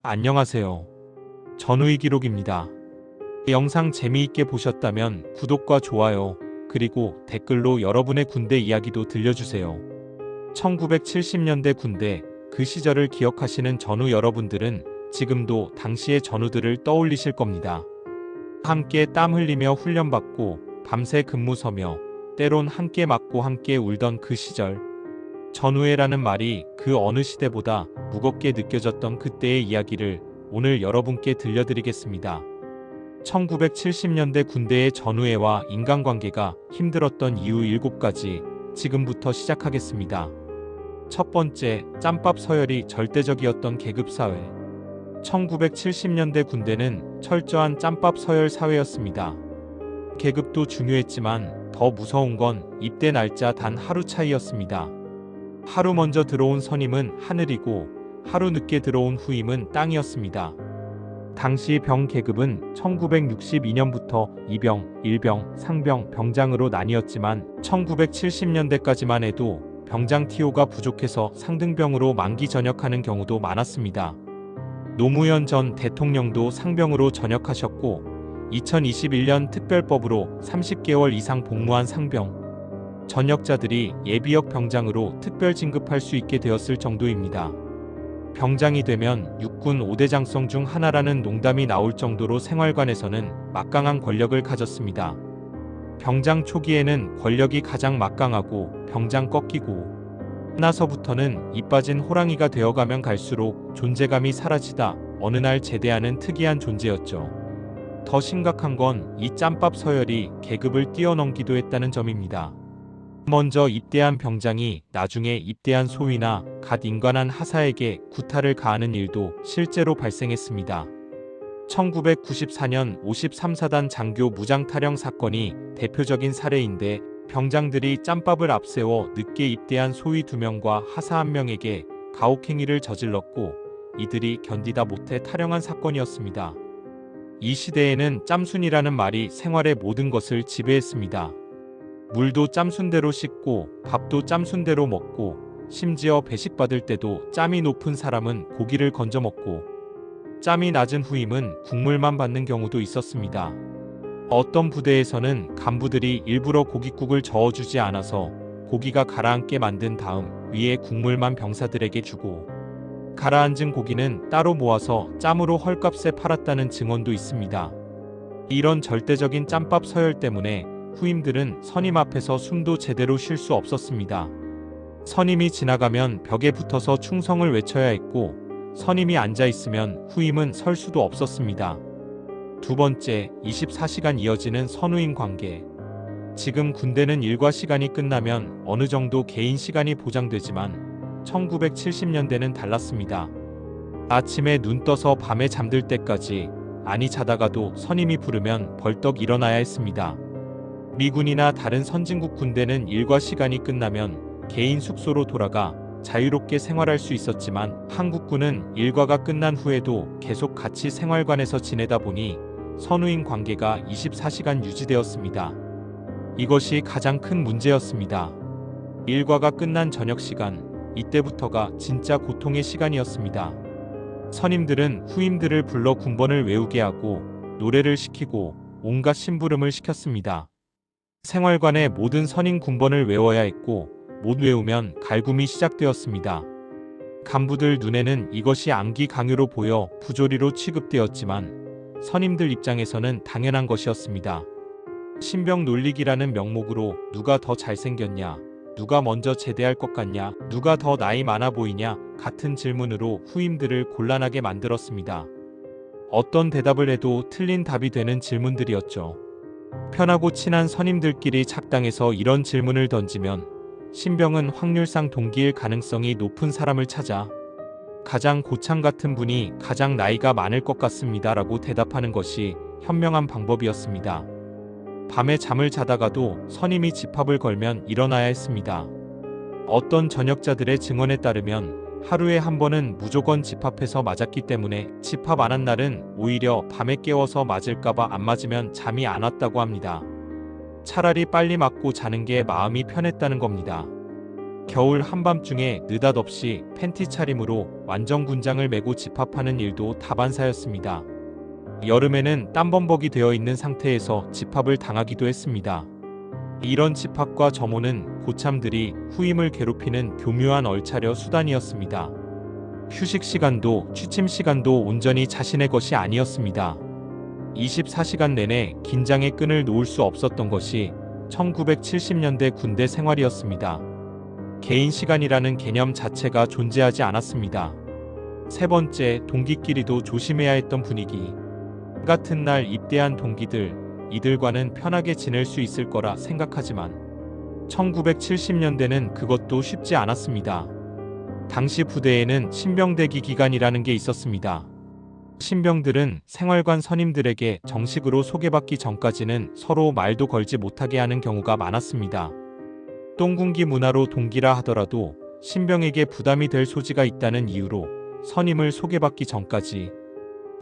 안녕하세요. 전우의 기록입니다. 영상 재미있게 보셨다면 구독과 좋아요, 그리고 댓글로 여러분의 군대 이야기도 들려주세요. 1970년대 군대, 그 시절을 기억하시는 전우 여러분들은 지금도 당시의 전우들을 떠올리실 겁니다. 함께 땀 흘리며 훈련받고 밤새 근무 서며 때론 함께 맞고 함께 울던 그 시절. 전우회라는 말이 그 어느 시대보다 무겁게 느껴졌던 그때의 이야기를 오늘 여러분께 들려드리겠습니다. 1970년대 군대의 전우회와 인간관계가 힘들었던 이유 7가지, 지금부터 시작하겠습니다. 첫 번째, 짬밥 서열이 절대적이었던 계급사회. 1970년대 군대는 철저한 짬밥 서열 사회였습니다. 계급도 중요했지만 더 무서운 건 입대 날짜 단 하루 차이였습니다. 하루 먼저 들어온 선임은 하늘이고 하루 늦게 들어온 후임은 땅이었습니다. 당시 병 계급은 1962년부터 이병, 일병, 상병, 병장으로 나뉘었지만 1970년대까지만 해도 병장 티오가 부족해서 상등병으로 만기 전역하는 경우도 많았습니다. 노무현 전 대통령도 상병으로 전역하셨고 2021년 특별법으로 30개월 이상 복무한 상병 전역자들이 예비역 병장으로 특별 진급할 수 있게 되었을 정도입니다. 병장이 되면 육군 5대 장성 중 하나라는 농담이 나올 정도로 생활관에서는 막강한 권력을 가졌습니다. 병장 초기에는 권력이 가장 막강하고 병장 꺾이고 나서부터는 이 빠진 호랑이가 되어가면 갈수록 존재감이 사라지다 어느 날 제대하는 특이한 존재였죠. 더 심각한 건 이 짬밥 서열이 계급을 뛰어넘기도 했다는 점입니다. 먼저 입대한 병장이 나중에 입대한 소위나 갓 인관한 하사에게 구타를 가하는 일도 실제로 발생했습니다. 1994년 53사단 장교 무장타령 사건이 대표적인 사례인데 병장들이 짬밥을 앞세워 늦게 입대한 소위 2명과 하사 1명에게 가혹행위를 저질렀고 이들이 견디다 못해 타령한 사건이었습니다. 이 시대에는 짬순이라는 말이 생활의 모든 것을 지배했습니다. 물도 짬순대로 씻고 밥도 짬순대로 먹고 심지어 배식받을 때도 짬이 높은 사람은 고기를 건져 먹고 짬이 낮은 후임은 국물만 받는 경우도 있었습니다. 어떤 부대에서는 간부들이 일부러 고깃국을 저어주지 않아서 고기가 가라앉게 만든 다음 위에 국물만 병사들에게 주고 가라앉은 고기는 따로 모아서 짬으로 헐값에 팔았다는 증언도 있습니다. 이런 절대적인 짬밥 서열 때문에 후임들은 선임 앞에서 숨도 제대로 쉴 수 없었습니다. 선임이 지나가면 벽에 붙어서 충성을 외쳐야 했고 선임이 앉아있으면 후임은 설 수도 없었습니다. 두 번째, 24시간 이어지는 선후임 관계. 지금 군대는 일과 시간이 끝나면 어느 정도 개인 시간이 보장되지만 1970년대는 달랐습니다. 아침에 눈 떠서 밤에 잠들 때까지 아니 자다가도 선임이 부르면 벌떡 일어나야 했습니다. 미군이나 다른 선진국 군대는 일과 시간이 끝나면 개인 숙소로 돌아가 자유롭게 생활할 수 있었지만 한국군은 일과가 끝난 후에도 계속 같이 생활관에서 지내다 보니 선후임 관계가 24시간 유지되었습니다. 이것이 가장 큰 문제였습니다. 일과가 끝난 저녁 시간, 이때부터가 진짜 고통의 시간이었습니다. 선임들은 후임들을 불러 군번을 외우게 하고 노래를 시키고 온갖 심부름을 시켰습니다. 생활관의 모든 선임 군번을 외워야 했고 못 외우면 갈굼이 시작되었습니다. 간부들 눈에는 이것이 암기 강요로 보여 부조리로 취급되었지만 선임들 입장에서는 당연한 것이었습니다. 신병 놀리기라는 명목으로 누가 더 잘생겼냐, 누가 먼저 제대할 것 같냐, 누가 더 나이 많아 보이냐 같은 질문으로 후임들을 곤란하게 만들었습니다. 어떤 대답을 해도 틀린 답이 되는 질문들이었죠. 편하고 친한 선임들끼리 착당해서 이런 질문을 던지면 신병은 확률상 동기일 가능성이 높은 사람을 찾아 가장 고창 같은 분이 가장 나이가 많을 것 같습니다 라고 대답하는 것이 현명한 방법이었습니다. 밤에 잠을 자다가도 선임이 집합을 걸면 일어나야 했습니다. 어떤 전역자들의 증언에 따르면 하루에 한 번은 무조건 집합해서 맞았기 때문에 집합 안 한 날은 오히려 밤에 깨워서 맞을까봐 안 맞으면 잠이 안 왔다고 합니다. 차라리 빨리 맞고 자는 게 마음이 편했다는 겁니다. 겨울 한밤중에 느닷없이 팬티 차림으로 완전군장을 메고 집합하는 일도 다반사였습니다. 여름에는 땀범벅이 되어 있는 상태에서 집합을 당하기도 했습니다. 이런 집합과 점호는 고참들이 후임을 괴롭히는 교묘한 얼차려 수단이었습니다. 휴식 시간도 취침 시간도 온전히 자신의 것이 아니었습니다. 24시간 내내 긴장의 끈을 놓을 수 없었던 것이 1970년대 군대 생활이었습니다. 개인 시간이라는 개념 자체가 존재하지 않았습니다. 세 번째, 동기끼리도 조심해야 했던 분위기. 같은 날 입대한 동기들, 이들과는 편하게 지낼 수 있을 거라 생각하지만 1970년대는 그것도 쉽지 않았습니다. 당시 부대에는 신병대기 기간이라는 게 있었습니다. 신병들은 생활관 선임들에게 정식으로 소개받기 전까지는 서로 말도 걸지 못하게 하는 경우가 많았습니다. 똥군기 문화로 동기라 하더라도 신병에게 부담이 될 소지가 있다는 이유로 선임을 소개받기 전까지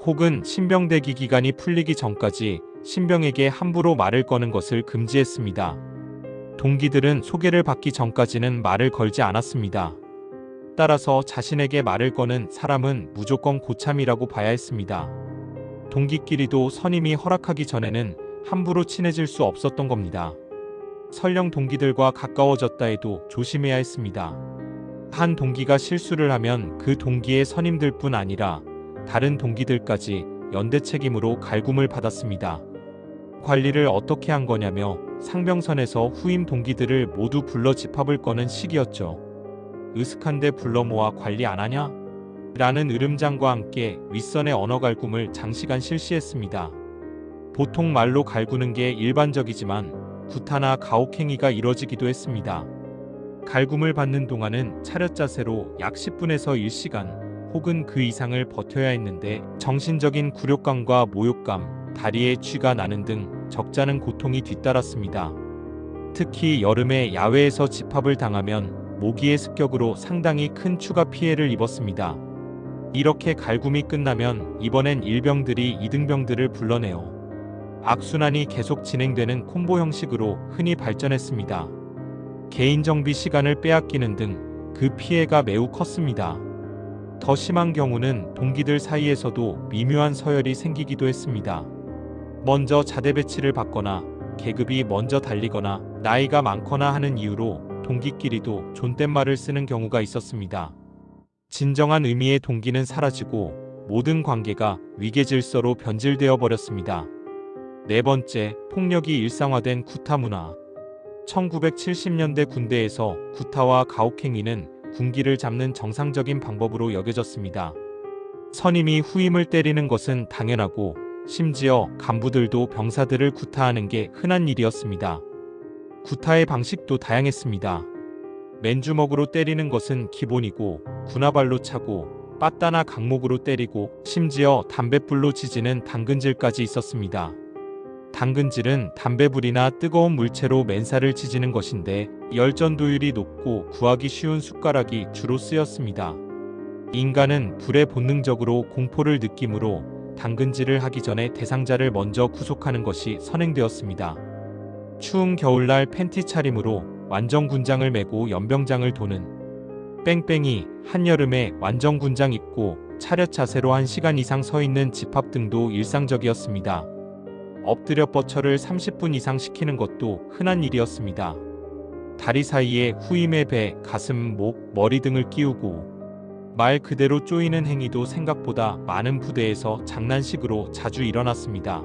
혹은 신병대기 기간이 풀리기 전까지 신병에게 함부로 말을 거는 것을 금지했습니다. 동기들은 소개를 받기 전까지는 말을 걸지 않았습니다. 따라서 자신에게 말을 거는 사람은 무조건 고참이라고 봐야 했습니다. 동기끼리도 선임이 허락하기 전에는 함부로 친해질 수 없었던 겁니다. 설령 동기들과 가까워졌다 해도 조심해야 했습니다. 한 동기가 실수를 하면 그 동기의 선임들뿐 아니라 다른 동기들까지 연대 책임으로 갈굼을 받았습니다. 관리를 어떻게 한 거냐며 상병선에서 후임 동기들을 모두 불러 집합을 거는 시기였죠. 으슥한데 불러 모아 관리 안 하냐? 라는 으름장과 함께 윗선의 언어 갈굼을 장시간 실시했습니다. 보통 말로 갈구는 게 일반적이지만 구타나 가혹행위가 이뤄지기도 했습니다. 갈굼을 받는 동안은 차렷 자세로 약 10분에서 1시간 혹은 그 이상을 버텨야 했는데 정신적인 굴욕감과 모욕감, 다리에 쥐가 나는 등 적잖은 고통이 뒤따랐습니다. 특히 여름에 야외에서 집합을 당하면 모기의 습격으로 상당히 큰 추가 피해를 입었습니다. 이렇게 갈굼이 끝나면 이번엔 일병들이 이등병들을 불러내어 악순환이 계속 진행되는 콤보 형식으로 흔히 발전했습니다. 개인 정비 시간을 빼앗기는 등 그 피해가 매우 컸습니다. 더 심한 경우는 동기들 사이에서도 미묘한 서열이 생기기도 했습니다. 먼저 자대 배치를 받거나 계급이 먼저 달리거나 나이가 많거나 하는 이유로 동기끼리도 존댓말을 쓰는 경우가 있었습니다. 진정한 의미의 동기는 사라지고 모든 관계가 위계질서로 변질되어 버렸습니다. 네 번째, 폭력이 일상화된 구타 문화. 1970년대 군대에서 구타와 가혹행위는 군기를 잡는 정상적인 방법으로 여겨졌습니다. 선임이 후임을 때리는 것은 당연하고 심지어 간부들도 병사들을 구타하는 게 흔한 일이었습니다. 구타의 방식도 다양했습니다. 맨주먹으로 때리는 것은 기본이고 군화발로 차고 빠따나 강목으로 때리고 심지어 담뱃불로 지지는 당근질까지 있었습니다. 당근질은 담배불이나 뜨거운 물체로 맨살을 지지는 것인데 열전도율이 높고 구하기 쉬운 숟가락이 주로 쓰였습니다. 인간은 불에 본능적으로 공포를 느끼므로 당근질을 하기 전에 대상자를 먼저 구속하는 것이 선행되었습니다. 추운 겨울날 팬티 차림으로 완전군장을 메고 연병장을 도는 뺑뺑이, 한여름에 완전군장 입고 차렷 자세로 1시간 이상 서 있는 집합 등도 일상적이었습니다. 엎드려 뻗쳐를 30분 이상 시키는 것도 흔한 일이었습니다. 다리 사이에 후임의 배, 가슴, 목, 머리 등을 끼우고 말 그대로 쪼이는 행위도 생각보다 많은 부대에서 장난식으로 자주 일어났습니다.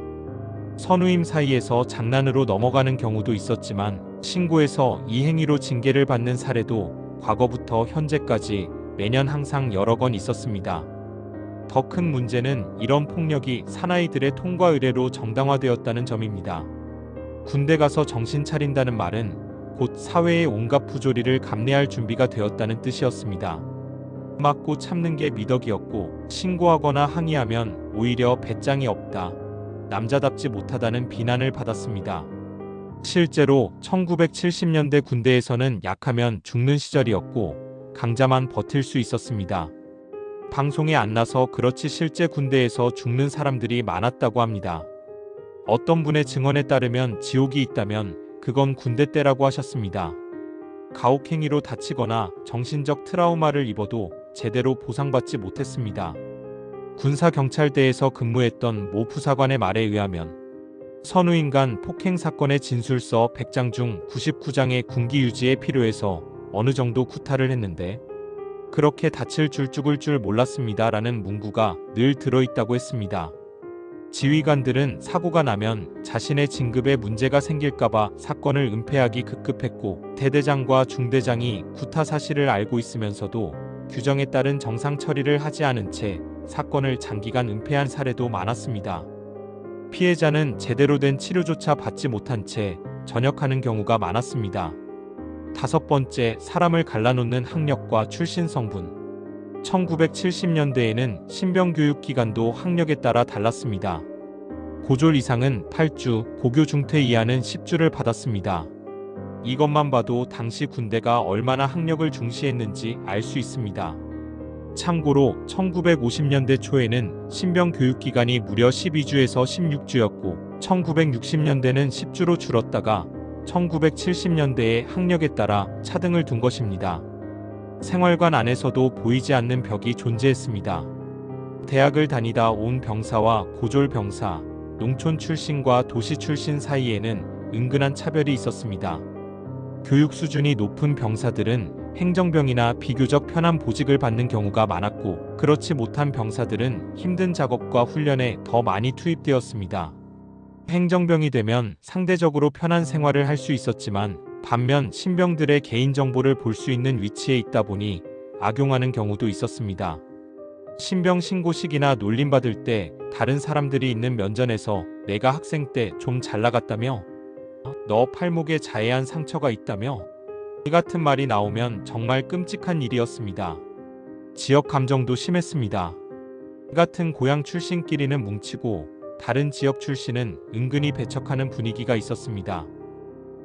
선후임 사이에서 장난으로 넘어가는 경우도 있었지만 신고해서 이 행위로 징계를 받는 사례도 과거부터 현재까지 매년 항상 여러 건 있었습니다. 더 큰 문제는 이런 폭력이 사나이들의 통과 의례로 정당화되었다는 점입니다. 군대 가서 정신 차린다는 말은 곧 사회의 온갖 부조리를 감내할 준비가 되었다는 뜻이었습니다. 맞고 참는 게 미덕이었고 신고하거나 항의하면 오히려 배짱이 없다, 남자답지 못하다는 비난을 받았습니다. 실제로 1970년대 군대에서는 약하면 죽는 시절이었고 강자만 버틸 수 있었습니다. 방송에 안 나서 그렇지 실제 군대에서 죽는 사람들이 많았다고 합니다. 어떤 분의 증언에 따르면 지옥이 있다면 그건 군대 때라고 하셨습니다. 가혹행위로 다치거나 정신적 트라우마를 입어도 제대로 보상받지 못했습니다. 군사경찰대에서 근무했던 모 부사관의 말에 의하면 선우인간 폭행 사건의 진술서 100장 중 99장의 군기 유지에 필요해서 어느 정도 구타를 했는데 그렇게 다칠 줄 죽을 줄 몰랐습니다 라는 문구가 늘 들어있다고 했습니다. 지휘관들은 사고가 나면 자신의 진급에 문제가 생길까봐 사건을 은폐하기 급급했고 대대장과 중대장이 구타 사실을 알고 있으면서도 규정에 따른 정상 처리를 하지 않은 채 사건을 장기간 은폐한 사례도 많았습니다. 피해자는 제대로 된 치료조차 받지 못한 채 전역하는 경우가 많았습니다. 5번째, 사람을 갈라놓는 학력과 출신 성분. 1970년대에는 신병교육기간도 학력에 따라 달랐습니다. 고졸 이상은 8주, 고교 중퇴 이하는 10주를 받았습니다. 이것만 봐도 당시 군대가 얼마나 학력을 중시했는지 알 수 있습니다. 참고로 1950년대 초에는 신병교육기간이 무려 12주에서 16주였고 1960년대는 10주로 줄었다가 1970년대에 학력에 따라 차등을 둔 것입니다. 생활관 안에서도 보이지 않는 벽이 존재했습니다. 대학을 다니다 온 병사와 고졸 병사, 농촌 출신과 도시 출신 사이에는 은근한 차별이 있었습니다. 교육 수준이 높은 병사들은 행정병이나 비교적 편한 보직을 받는 경우가 많았고 그렇지 못한 병사들은 힘든 작업과 훈련에 더 많이 투입되었습니다. 행정병이 되면 상대적으로 편한 생활을 할 수 있었지만 반면 신병들의 개인정보를 볼 수 있는 위치에 있다 보니 악용하는 경우도 있었습니다. 신병 신고식이나 놀림받을 때 다른 사람들이 있는 면전에서 내가 학생 때 좀 잘 나갔다며? 너 팔목에 자해한 상처가 있다며? 이 같은 말이 나오면 정말 끔찍한 일이었습니다. 지역 감정도 심했습니다. 이 같은 고향 출신끼리는 뭉치고 다른 지역 출신은 은근히 배척하는 분위기가 있었습니다.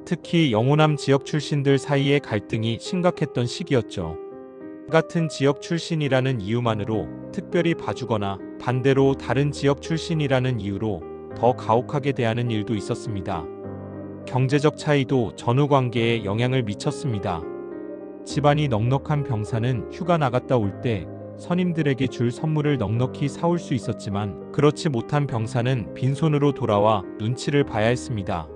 특히 영호남 지역 출신들 사이의 갈등이 심각했던 시기였죠. 같은 지역 출신이라는 이유만으로 특별히 봐주거나 반대로 다른 지역 출신이라는 이유로 더 가혹하게 대하는 일도 있었습니다. 경제적 차이도 전후 관계에 영향을 미쳤습니다. 집안이 넉넉한 병사는 휴가 나갔다 올 때 선임들에게 줄 선물을 넉넉히 사올 수 있었지만 그렇지 못한 병사는 빈손으로 돌아와 눈치를 봐야 했습니다.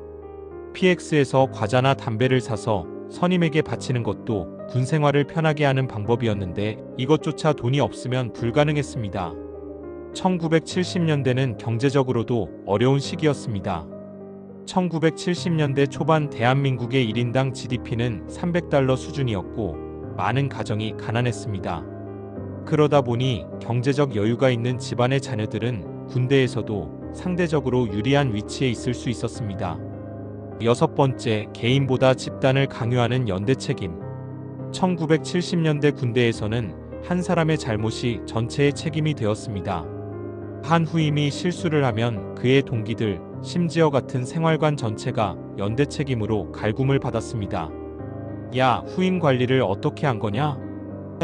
PX에서 과자나 담배를 사서 선임에게 바치는 것도 군 생활을 편하게 하는 방법이었는데 이것조차 돈이 없으면 불가능했습니다. 1970년대는 경제적으로도 어려운 시기였습니다. 1970년대 초반 대한민국의 1인당 GDP는 $300 수준이었고 많은 가정이 가난했습니다. 그러다 보니 경제적 여유가 있는 집안의 자녀들은 군대에서도 상대적으로 유리한 위치에 있을 수 있었습니다. 6번째, 개인보다 집단을 강요하는 연대 책임. 1970년대 군대에서는 한 사람의 잘못이 전체의 책임이 되었습니다. 한 후임이 실수를 하면 그의 동기들, 심지어 같은 생활관 전체가 연대 책임으로 갈굼을 받았습니다. 야, 후임 관리를 어떻게 한 거냐?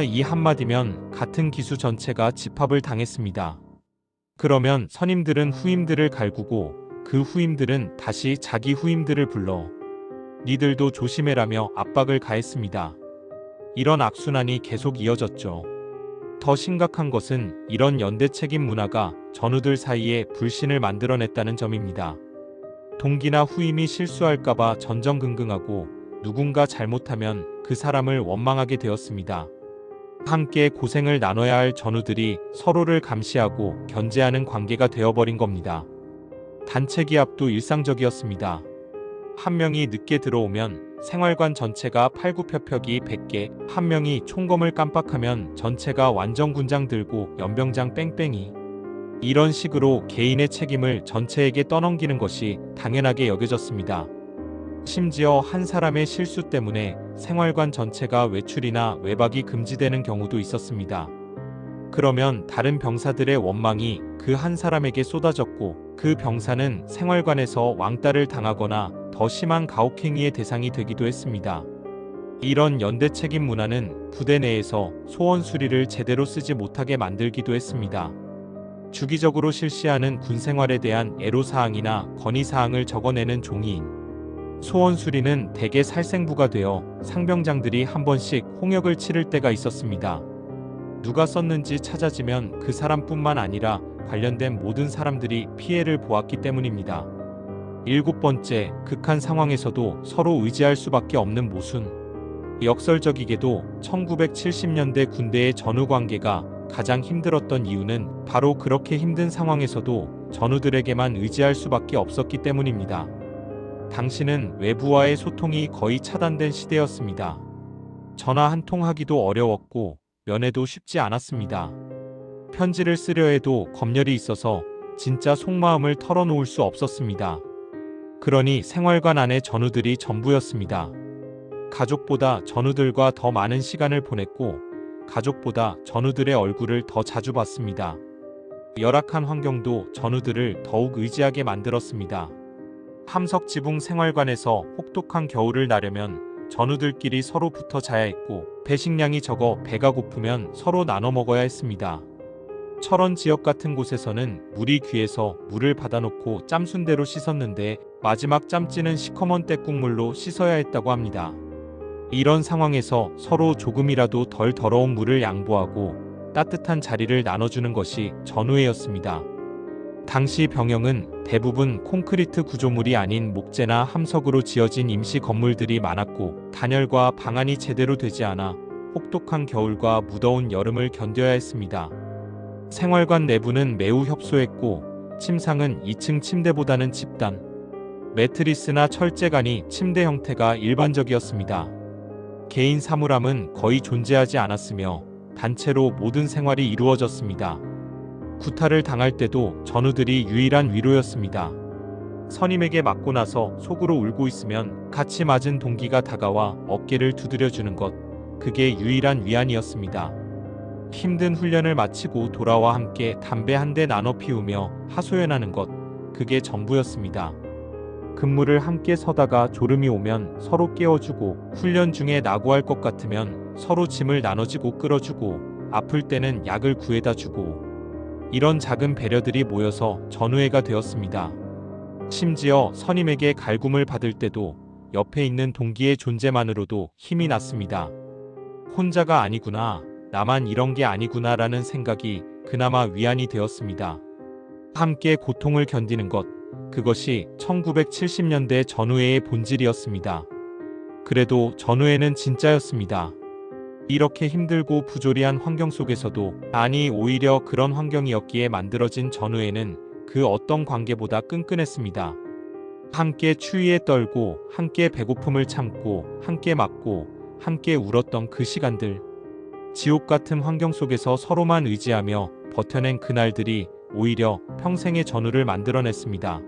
이 한마디면 같은 기수 전체가 집합을 당했습니다. 그러면 선임들은 후임들을 갈구고 그 후임들은 다시 자기 후임들을 불러 니들도 조심해라며 압박을 가했습니다. 이런 악순환이 계속 이어졌죠. 더 심각한 것은 이런 연대 책임 문화가 전우들 사이에 불신을 만들어냈다는 점입니다. 동기나 후임이 실수할까봐 전전긍긍하고 누군가 잘못하면 그 사람을 원망하게 되었습니다. 함께 고생을 나눠야 할 전우들이 서로를 감시하고 견제하는 관계가 되어버린 겁니다. 단체 기합도 일상적이었습니다. 한 명이 늦게 들어오면 생활관 전체가 팔굽혀펴기 100개, 한 명이 총검을 깜빡하면 전체가 완전 군장 들고 연병장 뺑뺑이. 이런 식으로 개인의 책임을 전체에게 떠넘기는 것이 당연하게 여겨졌습니다. 심지어 한 사람의 실수 때문에 생활관 전체가 외출이나 외박이 금지되는 경우도 있었습니다. 그러면 다른 병사들의 원망이 그 한 사람에게 쏟아졌고 그 병사는 생활관에서 왕따를 당하거나 더 심한 가혹행위의 대상이 되기도 했습니다. 이런 연대 책임 문화는 부대 내에서 소원 수리를 제대로 쓰지 못하게 만들기도 했습니다. 주기적으로 실시하는 군 생활에 대한 애로사항이나 건의사항을 적어내는 종이인, 소원수리는 대개 살생부가 되어 상병장들이 한 번씩 홍역을 치를 때가 있었습니다. 누가 썼는지 찾아지면 그 사람뿐만 아니라 관련된 모든 사람들이 피해를 보았기 때문입니다. 일곱 번째, 극한 상황에서도 서로 의지할 수밖에 없는 모순. 역설적이게도 1970년대 군대의 전후 관계가 가장 힘들었던 이유는 바로 그렇게 힘든 상황에서도 전우들에게만 의지할 수밖에 없었기 때문입니다. 당시는 외부와의 소통이 거의 차단된 시대였습니다. 전화 한 통 하기도 어려웠고 면회도 쉽지 않았습니다. 편지를 쓰려 해도 검열이 있어서 진짜 속마음을 털어놓을 수 없었습니다. 그러니 생활관 안에 전우들이 전부였습니다. 가족보다 전우들과 더 많은 시간을 보냈고 가족보다 전우들의 얼굴을 더 자주 봤습니다. 열악한 환경도 전우들을 더욱 의지하게 만들었습니다. 함석 지붕 생활관에서 혹독한 겨울을 나려면 전우들끼리 서로 붙어 자야 했고 배식량이 적어 배가 고프면 서로 나눠 먹어야 했습니다. 철원 지역 같은 곳에서는 물이 귀해서 물을 받아놓고 짬순대로 씻었는데 마지막 짬찌는 시커먼 때국물로 씻어야 했다고 합니다. 이런 상황에서 서로 조금이라도 덜 더러운 물을 양보하고 따뜻한 자리를 나눠주는 것이 전우회였습니다. 당시 병영은 대부분 콘크리트 구조물이 아닌 목재나 함석으로 지어진 임시 건물들이 많았고 단열과 방안이 제대로 되지 않아 혹독한 겨울과 무더운 여름을 견뎌야 했습니다. 생활관 내부는 매우 협소했고 침상은 2층 침대보다는 집단, 매트리스나 철제간이 침대 형태가 일반적이었습니다. 개인 사물함은 거의 존재하지 않았으며 단체로 모든 생활이 이루어졌습니다. 구타를 당할 때도 전우들이 유일한 위로였습니다. 선임에게 맞고 나서 속으로 울고 있으면 같이 맞은 동기가 다가와 어깨를 두드려주는 것, 그게 유일한 위안이었습니다. 힘든 훈련을 마치고 돌아와 함께 담배 한 대 나눠 피우며 하소연하는 것, 그게 전부였습니다. 근무를 함께 서다가 졸음이 오면 서로 깨워주고 훈련 중에 낙오할 것 같으면 서로 짐을 나눠지고 끌어주고 아플 때는 약을 구해다 주고 이런 작은 배려들이 모여서 전우회가 되었습니다. 심지어 선임에게 갈굼을 받을 때도 옆에 있는 동기의 존재만으로도 힘이 났습니다. 혼자가 아니구나, 나만 이런 게 아니구나라는 생각이 그나마 위안이 되었습니다. 함께 고통을 견디는 것, 그것이 1970년대 전우회의 본질이었습니다. 그래도 전우회는 진짜였습니다. 이렇게 힘들고 부조리한 환경 속에서도, 아니 오히려 그런 환경이었기에 만들어진 전우회는 그 어떤 관계보다 끈끈했습니다. 함께 추위에 떨고 함께 배고픔을 참고 함께 맞고 함께 울었던 그 시간들, 지옥 같은 환경 속에서 서로만 의지하며 버텨낸 그날들이 오히려 평생의 전우를 만들어냈습니다.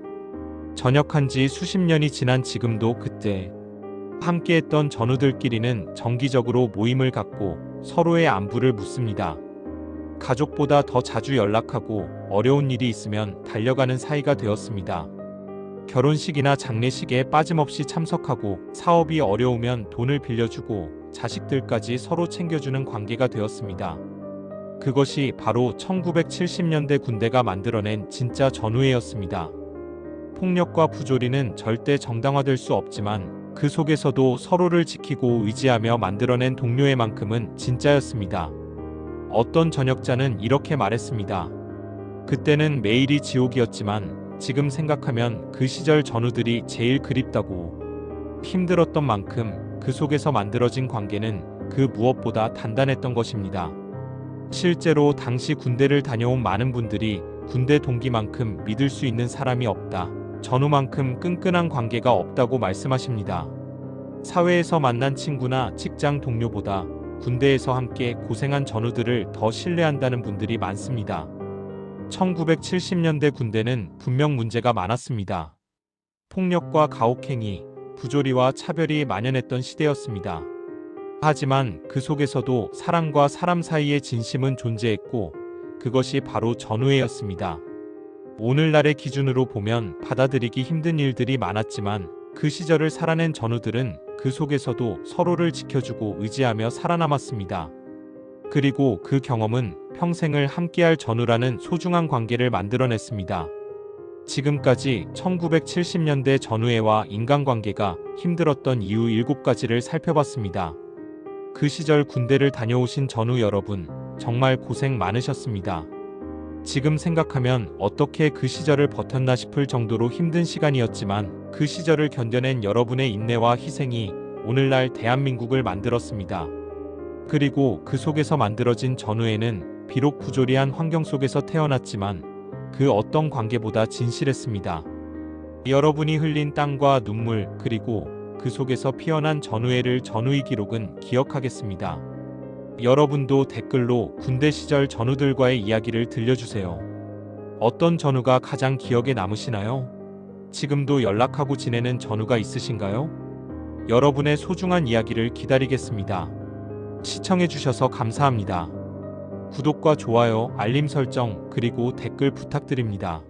전역한 지 수십 년이 지난 지금도 그때 함께했던 전우들끼리는 정기적으로 모임을 갖고 서로의 안부를 묻습니다. 가족보다 더 자주 연락하고 어려운 일이 있으면 달려가는 사이가 되었습니다. 결혼식이나 장례식에 빠짐없이 참석하고 사업이 어려우면 돈을 빌려주고 자식들까지 서로 챙겨주는 관계가 되었습니다. 그것이 바로 1970년대 군대가 만들어낸 진짜 전우회였습니다. 폭력과 부조리는 절대 정당화될 수 없지만 그 속에서도 서로를 지키고 의지하며 만들어낸 동료회만큼은 진짜였습니다. 어떤 전역자는 이렇게 말했습니다. 그때는 매일이 지옥이었지만 지금 생각하면 그 시절 전우들이 제일 그립다고. 힘들었던 만큼 그 속에서 만들어진 관계는 그 무엇보다 단단했던 것입니다. 실제로 당시 군대를 다녀온 많은 분들이 군대 동기만큼 믿을 수 있는 사람이 없다, 전우만큼 끈끈한 관계가 없다고 말씀하십니다. 사회에서 만난 친구나 직장 동료보다 군대에서 함께 고생한 전우들을 더 신뢰한다는 분들이 많습니다. 1970년대 군대는 분명 문제가 많았습니다. 폭력과 가혹행위, 부조리와 차별이 만연했던 시대였습니다. 하지만 그 속에서도 사람과 사람 사이의 진심은 존재했고 그것이 바로 전우회였습니다. 오늘날의 기준으로 보면 받아들이기 힘든 일들이 많았지만 그 시절을 살아낸 전우들은 그 속에서도 서로를 지켜주고 의지하며 살아남았습니다. 그리고 그 경험은 평생을 함께할 전우라는 소중한 관계를 만들어냈습니다. 지금까지 1970년대 전우회와 인간관계가 힘들었던 이유 7가지를 살펴봤습니다. 그 시절 군대를 다녀오신 전우 여러분, 정말 고생 많으셨습니다. 지금 생각하면 어떻게 그 시절을 버텼나 싶을 정도로 힘든 시간이었지만 그 시절을 견뎌낸 여러분의 인내와 희생이 오늘날 대한민국을 만들었습니다. 그리고 그 속에서 만들어진 전우회는 비록 부조리한 환경 속에서 태어났지만 그 어떤 관계보다 진실했습니다. 여러분이 흘린 땀과 눈물 그리고 그 속에서 피어난 전우회를 전우희 기록은 기억하겠습니다. 여러분도 댓글로 군대 시절 전우들과의 이야기를 들려주세요. 어떤 전우가 가장 기억에 남으시나요? 지금도 연락하고 지내는 전우가 있으신가요? 여러분의 소중한 이야기를 기다리겠습니다. 시청해주셔서 감사합니다. 구독과 좋아요, 알림 설정, 그리고 댓글 부탁드립니다.